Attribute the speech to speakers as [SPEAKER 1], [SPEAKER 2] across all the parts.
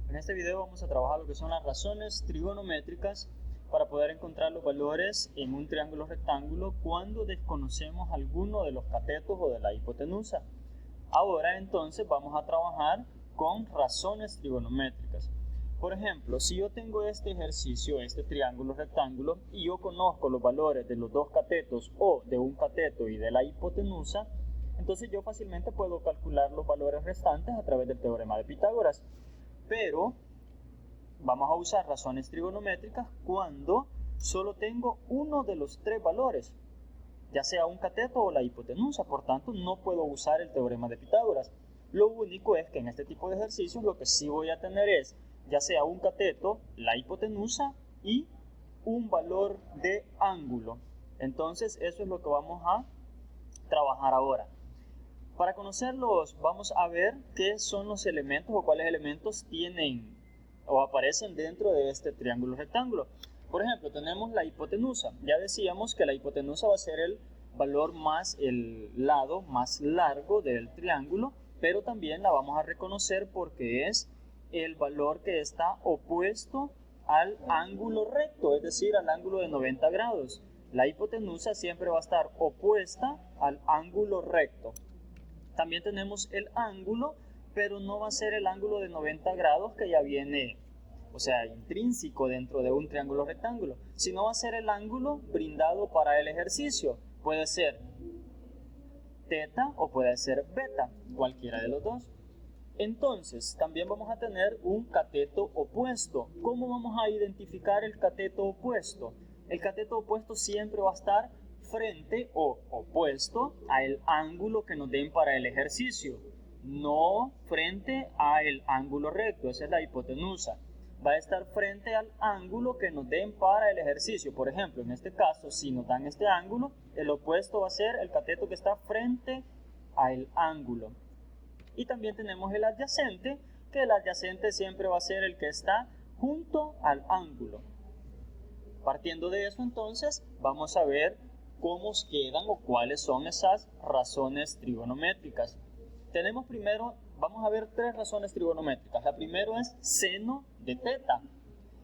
[SPEAKER 1] En este video vamos a trabajar lo que son las razones trigonométricas para poder encontrar los valores en un triángulo rectángulo cuando desconocemos alguno de los catetos o de la hipotenusa. Ahora entonces vamos a trabajar con razones trigonométricas. Por ejemplo, si yo tengo este ejercicio, este triángulo rectángulo, y yo conozco los valores de los dos catetos o de un cateto y de la hipotenusa, entonces yo fácilmente puedo calcular los valores restantes a través del teorema de Pitágoras. Pero vamos a usar razones trigonométricas cuando solo tengo uno de los tres valores, ya sea un cateto o la hipotenusa. Por tanto, no puedo usar el teorema de Pitágoras. Lo único es que en este tipo de ejercicios lo que sí voy a tener es ya sea un cateto, la hipotenusa y un valor de ángulo. Entonces eso es lo que vamos a trabajar ahora. Para conocerlos, vamos a ver qué son los elementos o cuáles elementos tienen o aparecen dentro de este triángulo rectángulo. Por ejemplo, tenemos la hipotenusa. Ya decíamos que la hipotenusa va a ser el valor más el lado más largo del triángulo, pero también la vamos a reconocer porque es el valor que está opuesto al ángulo recto, es decir, al ángulo de 90 grados. La hipotenusa siempre va a estar opuesta al ángulo recto. También tenemos el ángulo, pero no va a ser el ángulo de 90 grados que ya viene, o sea, intrínseco dentro de un triángulo rectángulo, sino va a ser el ángulo brindado para el ejercicio. Puede ser teta o puede ser beta, cualquiera de los dos. Entonces, también vamos a tener un cateto opuesto. ¿Cómo vamos a identificar el cateto opuesto? El cateto opuesto siempre va a estar frente o opuesto al ángulo que nos den para el ejercicio, no frente al ángulo recto, esa es la hipotenusa. Va a estar frente al ángulo que nos den para el ejercicio. Por ejemplo, en este caso, si nos dan este ángulo, el opuesto va a ser el cateto que está frente al ángulo. Y también tenemos el adyacente, que el adyacente siempre va a ser el que está junto al ángulo. Partiendo de eso, entonces, vamos a ver cómo quedan o cuáles son esas razones trigonométricas. Tenemos primero, vamos a ver tres razones trigonométricas. La primera es seno de teta.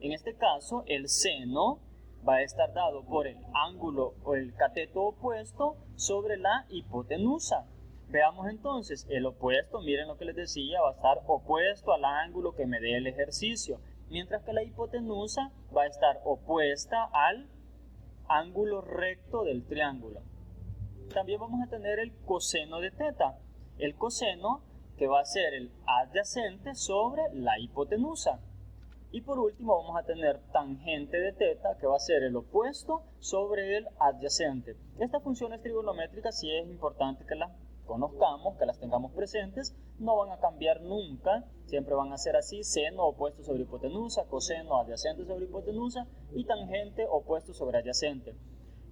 [SPEAKER 1] En este caso, el seno va a estar dado por el ángulo o el cateto opuesto sobre la hipotenusa. Veamos entonces, el opuesto, miren lo que les decía, va a estar opuesto al ángulo que me dé el ejercicio, mientras que la hipotenusa va a estar opuesta al ángulo recto del triángulo. También vamos a tener el coseno de teta. El coseno que va a ser el adyacente sobre la hipotenusa. Y por último vamos a tener tangente de teta, que va a ser el opuesto sobre el adyacente. Estas funciones trigonométricas sí es importante que las conozcamos, que las tengamos presentes. No van a cambiar nunca, siempre van a ser así: seno opuesto sobre hipotenusa, coseno adyacente sobre hipotenusa y tangente opuesto sobre adyacente.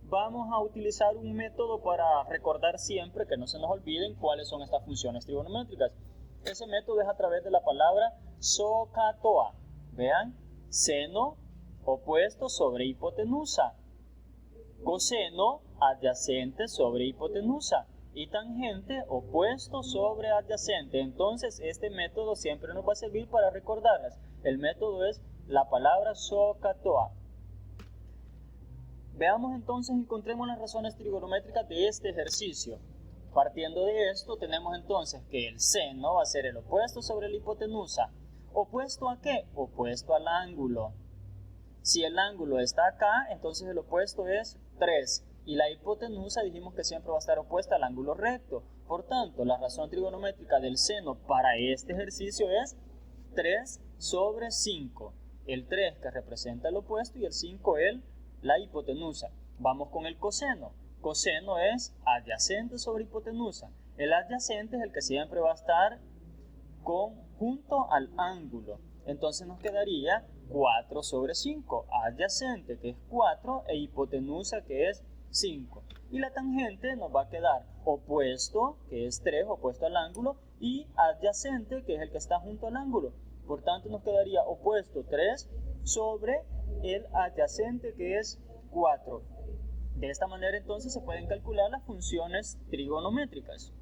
[SPEAKER 1] Vamos a utilizar un método para recordar siempre, que no se nos olviden cuáles son estas funciones trigonométricas. Ese método es a través de la palabra SOHCAHTOA. Vean, seno opuesto sobre hipotenusa, coseno adyacente sobre hipotenusa y tangente opuesto sobre adyacente. Entonces este método siempre nos va a servir para recordarlas. El método es la palabra SOHCAHTOA. Veamos entonces, encontremos las razones trigonométricas de este ejercicio. Partiendo de esto, tenemos entonces que el seno va a ser el opuesto sobre la hipotenusa. ¿Opuesto a qué? Opuesto al ángulo. Si el ángulo está acá, entonces el opuesto es 3. Y la hipotenusa dijimos que siempre va a estar opuesta al ángulo recto. Por tanto, la razón trigonométrica del seno para este ejercicio es 3 sobre 5. El 3 que representa el opuesto y el 5 la hipotenusa. Vamos con el coseno. Coseno es adyacente sobre hipotenusa. El adyacente es el que siempre va a estar junto al ángulo. Entonces nos quedaría 4 sobre 5. Adyacente, que es 4, e hipotenusa, que es 5. Y la tangente nos va a quedar opuesto, que es 3, opuesto al ángulo, y adyacente, que es el que está junto al ángulo. Por tanto, nos quedaría opuesto 3 sobre el adyacente, que es 4. De esta manera entonces se pueden calcular las funciones trigonométricas.